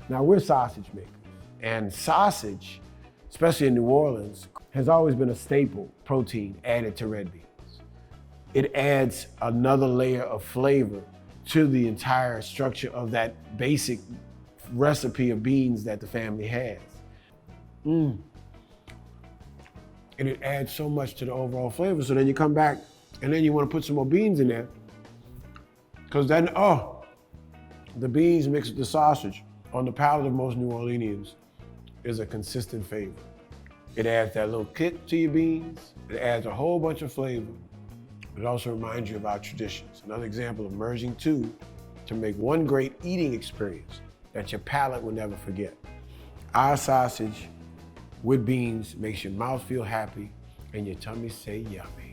Now we're sausage makers, and sausage, especially in New Orleans, has always been a staple protein added to red beans. It adds another layer of flavor to the entire structure of that basic recipe of beans that the family has. And it adds so much to the overall flavor. So then you come back and then you want to put some more beans in there, because then, the beans mixed with the sausage on the palate of most New Orleanians is a consistent flavor. It adds that little kick to your beans. It adds a whole bunch of flavor. It also reminds you of our traditions. Another example of merging two to make one great eating experience that your palate will never forget. Our sausage with beans makes your mouth feel happy and your tummy say yummy.